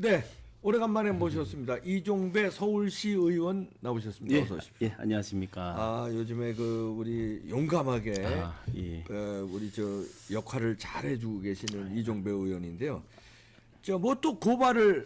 네, 오래간만에 모셨습니다. 이종배 서울시 의원 나오셨습니다. 예, 어서 오십시오. 예, 안녕하십니까. 아, 요즘에 그 우리 용감하게 예. 우리 저 역할을 잘해주고 계시는 이종배 의원인데요. 저 뭐 또 고발을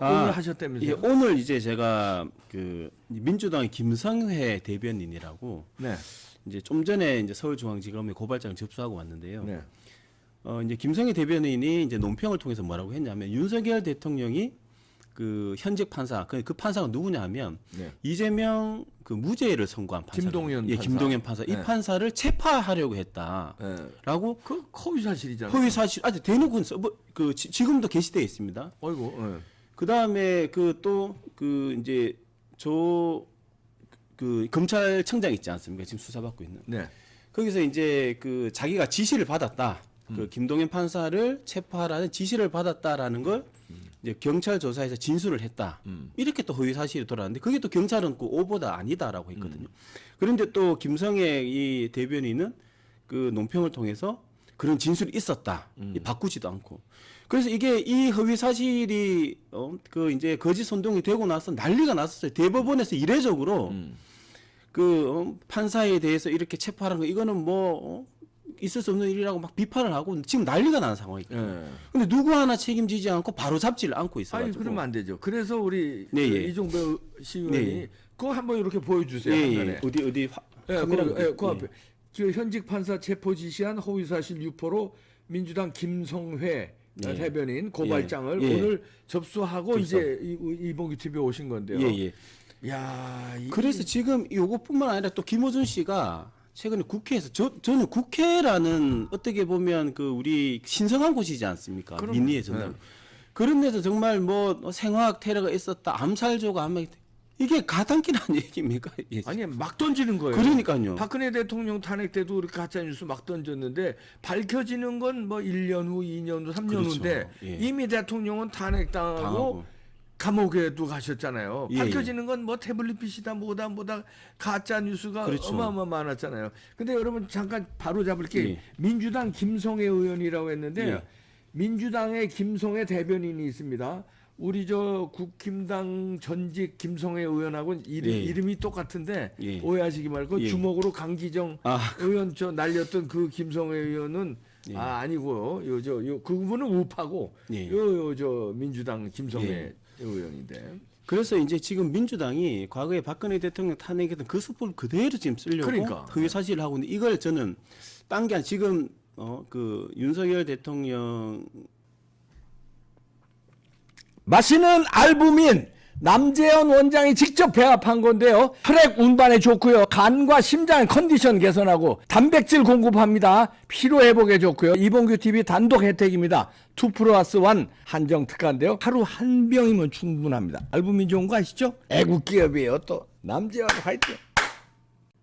오늘 하셨다면서요? 예, 오늘 이제 제가 그 민주당의 김성회 대변인이라고 네, 이제 좀 전에 이제 서울중앙지검에 고발장을 접수하고 왔는데요. 네, 이제 김성회 대변인이 이제 논평을 통해서 뭐라고 했냐면 윤석열 대통령이 그 현직 판사 그 판사가 누구냐면 네. 이재명 그 무죄를 선고한 판사 김동연 예, 판사. 김동연 판사 이 네. 판사를 체포하려고 네. 했다라고 그 허위 사실이잖아요. 허위 사실 아직 대놓고 그 지금도 게시되어 있습니다. 어이구, 네. 그 다음에 그 또 그 이제 그 검찰청장 있지 않습니까? 지금 수사받고 있는. 네, 거기서 이제 그 자기가 지시를 받았다. 그 김동연 판사를 체포하라는 지시를 받았다라는 걸 이제 경찰 조사에서 진술을 했다. 이렇게 또 허위 사실이 돌아왔는데 그게 또 경찰은 그 오보다 아니다라고 했거든요. 그런데 또 김성애 이 대변인은 그 논평을 통해서 그런 진술이 있었다. 바꾸지도 않고. 그래서 이게 이 허위 사실이 그 이제 거짓 선동이 되고 나서 난리가 났었어요. 대법원에서 이례적으로 그 판사에 대해서 이렇게 체포하라는 거 이거는 뭐 있을 수 없는 일이라고 막 비판을 하고 지금 난리가 나는 상황이거든요. 네. 근데 누구 하나 책임지지 않고 바로 잡지를 않고 있어가지고. 아니 그러면 안 되죠. 그래서 우리 네, 그 예. 이종배 시의원이 네, 예. 그거 한번 이렇게 보여주세요. 예, 화면에. 예. 어디 카메라가 그 앞에 그 현직 판사 체포 지시한 허위사실 유포로 민주당 김성회 예. 대변인 고발장을 예. 오늘 접수하고 접수. 이제 이봉규 TV에 오신 건데요. 예, 예. 야, 그래서 지금 요것뿐만 아니라 또 김어준 씨가 최근에 국회에서 저는 국회라는 어떻게 보면 그 우리 신성한 곳이지 않습니까? 그럼요. 민의의 전당. 네. 그런 데서 정말 뭐 생화학 테러가 있었다, 암살조가 한명 이게 가당키는 얘기입니까? 예. 아니 막 던지는 거예요. 그러니까요. 박근혜 대통령 탄핵 때도 그렇게 가짜 뉴스 막 던졌는데 밝혀지는 건 뭐 1년 후, 2년 후, 3년 그렇죠. 후인데 예. 이미 대통령은 탄핵당하고 당하고. 감옥에도 가셨잖아요. 예, 밝혀지는 건 뭐 태블릿 PC다 뭐다 가짜 뉴스가 그렇죠. 어마어마 많았잖아요. 근데 여러분 잠깐 바로 잡을 게 예. 민주당 김성애 의원이라고 했는데 예. 민주당의 김성애 대변인이 있습니다. 우리 저 국힘당 전직 김성애 의원하고 예. 이름이 똑같은데 예. 오해하시기 말고 예. 주먹으로 강기정 의원 저 날렸던 그 김성애 의원은 예. 아니고요. 그분은 우파고 예. 저 민주당 김성애 예. 의원인데. 그래서 이제 지금 민주당이 과거에 박근혜 대통령 탄핵했던 그 수법을 그대로 지금 쓰려고 그러니까. 허위 사실을 하고 있는데 이걸 저는 딴 게 아니라 지금 그 윤석열 대통령 마시는 알부민 남재현 원장이 직접 배합한 건데요. 혈액 운반에 좋고요. 간과 심장 컨디션 개선하고 단백질 공급합니다. 피로 회복에 좋고요. 이봉규 TV 단독 혜택입니다. 2+1 한정 특가인데요. 하루 한 병이면 충분합니다. 알부민 좋은 거 아시죠? 애국 기업이에요. 또 남재현 화이팅.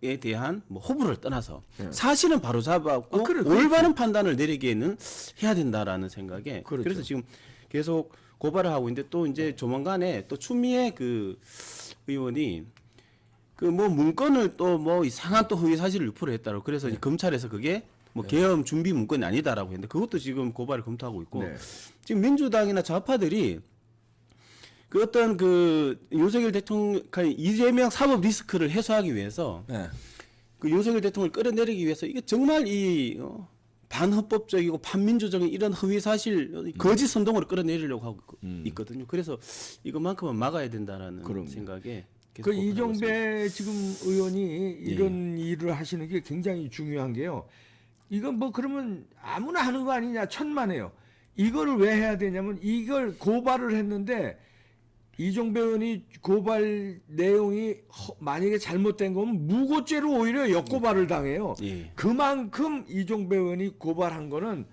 에 대한 뭐 호불호를 떠나서 사실은 바로 잡았고 그래, 올바른 판단을 내리기에는 해야 된다라는 생각에 그렇죠. 그래서 지금 계속 고발을 하고 있는데 또 이제 조만간에 또 추미애 그 의원이 그 뭐 문건을 또 뭐 이상한 또 허위 사실을 유포를 했다고 그래서 이제 검찰에서 그게 뭐 계엄 준비 문건이 아니다라고 했는데 그것도 지금 고발을 검토하고 있고 네. 지금 민주당이나 좌파들이 그 어떤 그 윤석열 대통령 이재명 사법 리스크를 해소하기 위해서 네. 그 윤석열 대통령을 끌어내리기 위해서 이게 정말 이 반헌법적이고 반민주적인 이런 허위 사실 거짓 선동으로 끌어내리려고 하고 있거든요. 그래서 이것만큼은 막아야 된다라는 그럼요. 생각에 계속 그 고발하고 있습니다. 이종배 지금 의원이 이런 일을 하시는 게 굉장히 중요한 게요. 이건 뭐 그러면 아무나 하는 거 아니냐 천만에요. 이거를 왜 해야 되냐면 이걸 고발을 했는데 이종배 의원이 고발 내용이 만약에 잘못된 거면 무고죄로 오히려 역고발을 당해요. 예. 그만큼 이종배 의원이 고발한 거는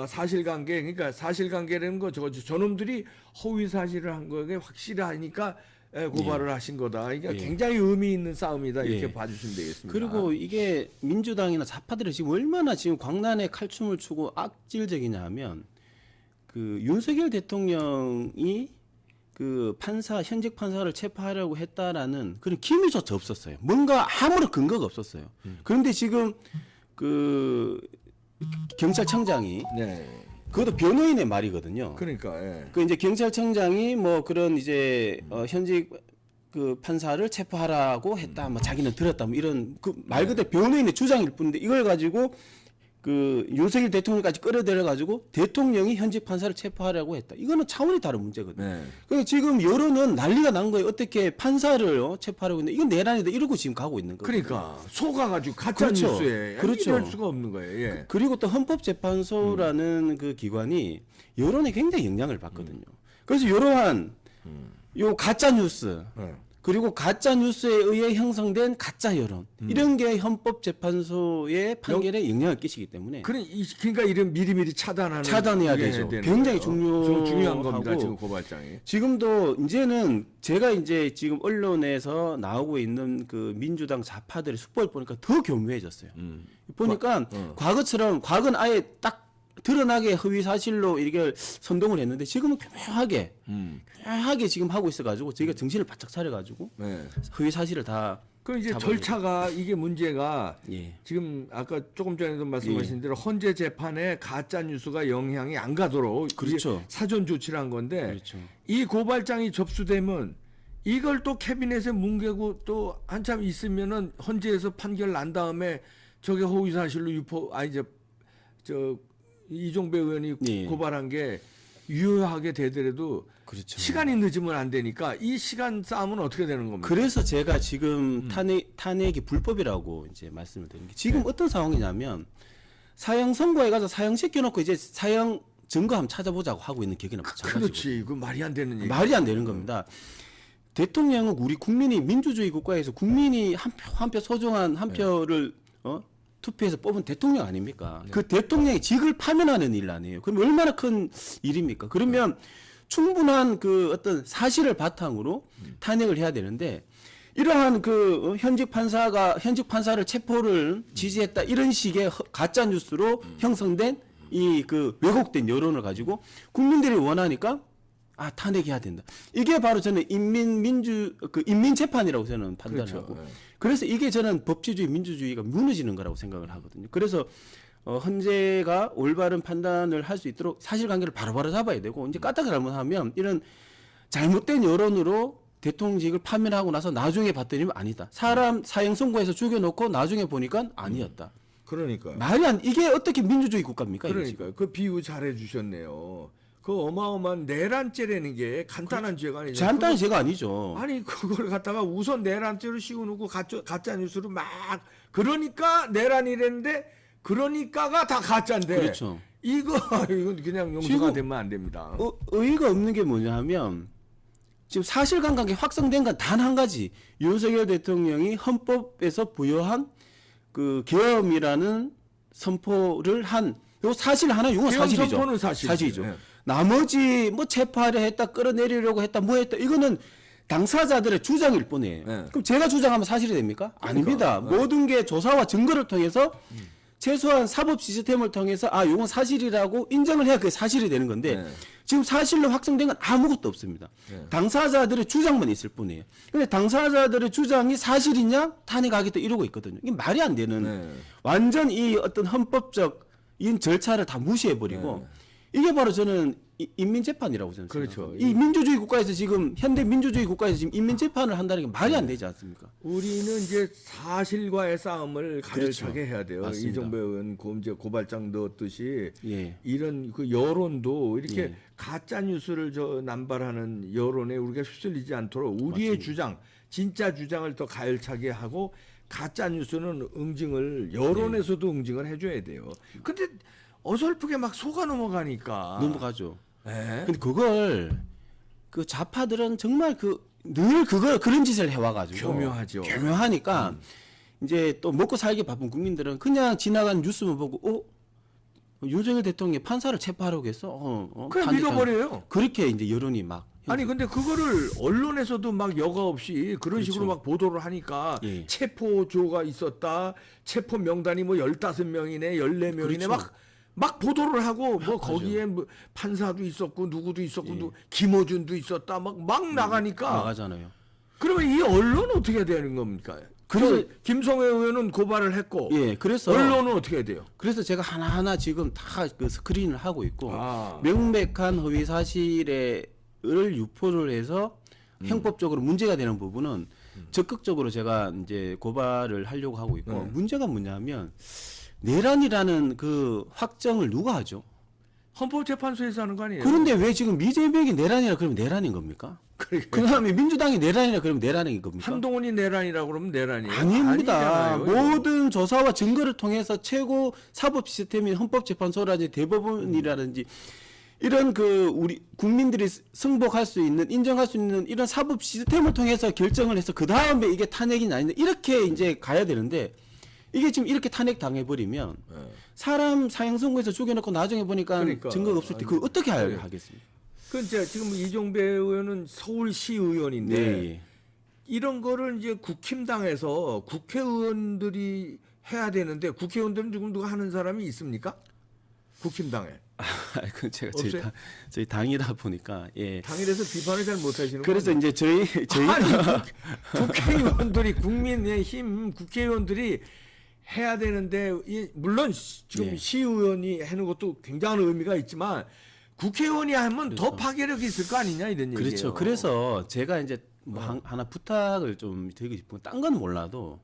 사실관계 그러니까 사실관계라는 거 저놈들이 허위 사실을 한 거에 확실하니까 고발을 하신 거다. 그러니까 예. 굉장히 의미 있는 싸움이다 이렇게 예. 봐주시면 되겠습니다. 그리고 이게 민주당이나 좌파들이 지금 얼마나 지금 광란에 칼춤을 추고 악질적이냐 하면 그 윤석열 대통령이 그 현직 판사를 체포하려고 했다라는 그런 기미조차 없었어요. 뭔가 아무런 근거가 없었어요. 그런데 지금 그 경찰청장이 네. 그것도 변호인의 말이거든요. 그러니까 예. 그 이제 경찰청장이 뭐 그런 이제 현직 그 판사를 체포하라고 했다. 뭐 자기는 들었다. 뭐 이런 그 말 그대로 변호인의 주장일 뿐인데 이걸 가지고 그 윤석열 대통령까지 끌어들여 가지고 대통령이 현직 판사를 체포하라고 했다. 이거는 차원이 다른 문제거든요. 네. 그러니까 지금 여론은 난리가 난 거예요. 어떻게 판사를 체포하라고 했는데 이건 내란이다 이러고 지금 가고 있는 거예요. 그러니까 속아가지고 가짜 그렇죠. 뉴스에 그렇죠. 이럴 수가 없는 거예요. 예. 그리고 또 헌법재판소라는 그 기관이 여론에 굉장히 영향을 받거든요. 그래서 이러한 요 가짜 뉴스 네. 그리고 가짜 뉴스에 의해 형성된 가짜 여론 이런 게 헌법재판소의 판결에 영향을 끼치기 때문에 그러니까 이런 미리미리 차단해야 이게 되죠. 되는 굉장히 거예요. 중요한 겁니다. 중요하고 지금 고발장이. 지금도 이제는 제가 이제 지금 언론에서 나오고 있는 그 민주당 좌파들의 수법을 보니까 더 교묘해졌어요. 보니까 과거처럼 과거는 아예 딱 드러나게 허위 사실로 이렇게 선동을 했는데 지금은 교묘하게 지금 하고 있어가지고 저희가 정신을 바짝 차려가지고 네. 허위 사실을 다 그 이제 잡아내고. 절차가 이게 문제가 예. 지금 아까 조금 전에도 말씀하신 대로 헌재 재판에 가짜 뉴스가 영향이 안 가도록 그렇죠. 이게 사전 조치를 한 건데 그렇죠. 이 고발장이 접수되면 이걸 또 캐비넷에 뭉개고 또 한참 있으면은 헌재에서 판결 난 다음에 저게 허위 사실로 저 이종배 의원이 예. 고발한 게 유효하게 되더라도 그렇죠. 시간이 늦으면 안 되니까 이 시간 싸움은 어떻게 되는 겁니까? 그래서 제가 지금 탄핵이 불법이라고 이제 말씀을 드린 게 지금 어떤 상황이냐면 사형 선고해 가서 사형 시켜놓고 이제 사형 증거 한번 찾아보자고 하고 있는 격이나 마찬가지고 그렇지. 그 말이 안 되는 얘기. 말이 안 되는 겁니다. 대통령은 우리 국민이 민주주의 국가에서 국민이 한 표 소중한 한 표를 투표해서 뽑은 대통령 아닙니까? 그 대통령이 직을 파면하는 일 아니에요. 그럼 얼마나 큰 일입니까? 그러면 충분한 그 어떤 사실을 바탕으로 탄핵을 해야 되는데 이러한 그 현직 판사를 체포를 지지했다 이런 식의 가짜 뉴스로 형성된 이 그 왜곡된 여론을 가지고 국민들이 원하니까 탄핵해야 된다. 이게 바로 저는 인민 재판이라고 저는 판단을 그렇죠. 하고. 네. 그래서 이게 저는 법치주의 민주주의가 무너지는 거라고 생각을 하거든요. 그래서 헌재가 올바른 판단을 할 수 있도록 사실관계를 바로바로 잡아야 되고 이제 까딱 잘못하면 이런 잘못된 여론으로 대통령직을 파면하고 나서 나중에 봤더니 아니다. 사람 사형 선고해서 죽여놓고 나중에 보니까 아니었다. 그러니까. 이게 어떻게 민주주의 국가입니까? 이게 지금? 그러니까 그 비유 잘해 주셨네요. 그 어마어마한 내란죄라는 게 간단한 죄가 아니죠. 간단한 죄가 아니죠. 아니 그걸 갖다가 우선 내란죄로 씌워놓고 가짜 뉴스로 막 그러니까 내란이랬는데 그러니까가 다 가짜인데. 그렇죠. 이건 그냥 용서가 지금 되면 안 됩니다. 의의가 없는 게 뭐냐 하면 지금 사실관계 확성된 건 단 한 가지. 윤석열 대통령이 헌법에서 부여한 그 계엄이라는 선포를 한 요 사실 하나 이건 계엄 사실이죠. 선포는 사실이죠. 네. 나머지 뭐 체포하려 했다 끌어내리려고 했다 뭐 했다 이거는 당사자들의 주장일 뿐이에요. 네. 그럼 제가 주장하면 사실이 됩니까? 아닙니다. 모든 게 조사와 증거를 통해서 최소한 사법 시스템을 통해서 이건 사실이라고 인정을 해야 그게 사실이 되는 건데 네. 지금 사실로 확정된 건 아무것도 없습니다. 당사자들의 주장만 있을 뿐이에요. 근데 당사자들의 주장이 사실이냐 탄핵하겠다 이러고 있거든요. 이게 말이 안 되는 완전 이 어떤 헌법적 이 절차를 다 무시해버리고 이게 바로 저는 인민재판이라고 저는 그렇죠. 생각합니다. 이 민주주의 국가에서 지금 현대 민주주의 국가에서 지금 인민재판을 한다는 게 말이 안 되지 않습니까? 우리는 이제 사실과의 싸움을 가열차게 그렇죠. 해야 돼요. 맞습니다. 이종배 의원 이제 고발장 넣었듯이 예. 이런 그 여론도 이렇게 예. 가짜 뉴스를 남발하는 여론에 우리가 휩쓸리지 않도록 우리의 맞습니다. 주장, 진짜 주장을 더 가열차게 하고 가짜 뉴스는 여론에서도 응징을 해줘야 돼요. 근데 어설프게 막 속아 넘어가니까 넘어가죠. 예? 근데 그걸 그 좌파들은 정말 늘 그런 짓을 해와가지고 교묘하죠. 교묘하니까 이제 또 먹고 살기 바쁜 국민들은 그냥 지나간 뉴스만 보고 윤석열 대통령이 판사를 체포하려고 했어. 그냥 믿어버려요. 그렇게 이제 여론이 막 아니 근데 그거를 언론에서도 막 여과 없이 그런 그렇죠. 식으로 막 보도를 하니까 예. 체포조가 있었다. 체포 명단이 뭐 15명이네, 14명이네 그렇죠. 막 보도를 하고 뭐 거기에 뭐 판사도 있었고 누구도 있었고 김어준도 있었다. 막 나가니까 나가잖아요. 그러면 이 언론은 어떻게 해야 되는 겁니까? 그래서 김성회 의원은 고발을 했고 예, 그래서 언론은 어떻게 해야 돼요? 그래서 제가 하나하나 지금 다 그 스크린을 하고 있고 아. 명백한 허위 사실을 유포를 해서 형법적으로 문제가 되는 부분은 적극적으로 제가 이제 고발을 하려고 하고 있고 문제가 뭐냐면 내란이라는 그 확정을 누가 하죠? 헌법재판소에서 하는 거 아니에요? 그런데 왜 지금 이재명이 내란이라 그러면 내란인 겁니까? 그러니까. 그다음에 민주당이 내란이라 그러면 내란인 겁니까? 한동훈이 내란이라고 그러면 내란이에요? 아닙니다. 아니잖아요, 이거. 모든 조사와 증거를 통해서 최고 사법 시스템인 헌법재판소라든지 대법원이라든지 이런 그 우리 국민들이 승복할 수 있는 인정할 수 있는 이런 사법 시스템을 통해서 결정을 해서 그 다음에 이게 탄핵이냐 아니냐 이렇게 이제 가야 되는데 이게 지금 이렇게 탄핵 당해버리면 사람 사형 선고해서 죽여놓고 나중에 보니까 그러니까. 증거가 없을 때 그거 어떻게 하겠습니까? 그 이제 지금 이종배 의원은 서울시 의원인데 네. 이런 거를 이제 국힘당에서 국회의원들이 해야 되는데 국회의원들은 지금 누가 하는 사람이 있습니까? 국힘당에 그 제가 없어요? 저희 당이다 보니까 예. 당일에서 비판을 잘 못하시는 그래서 거예요. 이제 저희 아니, 국회의원들이 국민의힘 국회의원들이 해야 되는데 물론 지금 예. 시의원이 하는 것도 굉장한 의미가 있지만 국회의원이 하면 더 파괴력이 있을 거 아니냐 이런 얘기예요. 그렇죠. 그래서 제가 이제 뭐 하나 부탁을 좀 드리고 싶은 건 딴 건 몰라도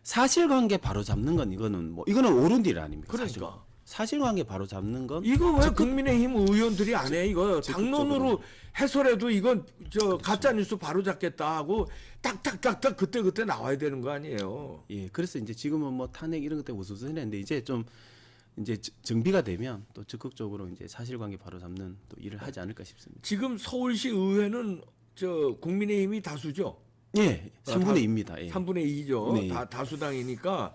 사실관계 바로 잡는 건 이거는 옳은 일 아닙니까? 그러니까. 사실관계 바로 잡는 건 이거 왜 적극- 국민의힘 의원들이 안 해? 이거 적극적으로. 당론으로 해설해도 이건 저 가짜 뉴스 바로 잡겠다 하고 딱딱딱딱 그때 나와야 되는 거 아니에요? 예, 그래서 이제 지금은 뭐 탄핵 이런 것 때문에 우스갯소리했는데 이제 좀 이제 정비가 되면 또 적극적으로 이제 사실관계 바로 잡는 또 일을 하지 않을까 싶습니다. 지금 서울시 의회는 저 국민의힘이 다수죠. 예, 3분의 2입니다. 예. 3분의 2죠. 네. 다수당이니까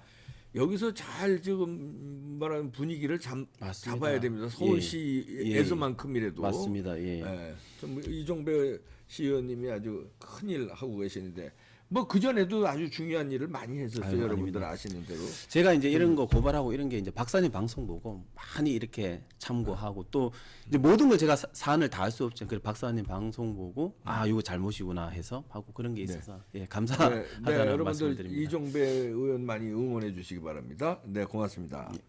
여기서 잘 지금 말하는 분위기를 맞습니다. 잡아야 됩니다. 서울시에서만큼이라도. 맞습니다. 예. 예. 좀 이종배 시의원님이 아주 큰일 하고 계시는데 뭐 그 전에도 아주 중요한 일을 많이 했었어요. 아유, 여러분들 아시는 대로. 제가 이제 이런 거 고발하고 이런 게 이제 박사님 방송 보고 많이 이렇게 참고하고 또 이제 모든 걸 제가 사안을 다 할 수 없죠. 그래서 박사님 방송 보고 아 이거 잘못이구나 해서 하고 그런 게 있어서 예 감사하다는 말씀을 여러분들 드립니다. 이종배 의원 많이 응원해 주시기 바랍니다. 네, 고맙습니다. 예.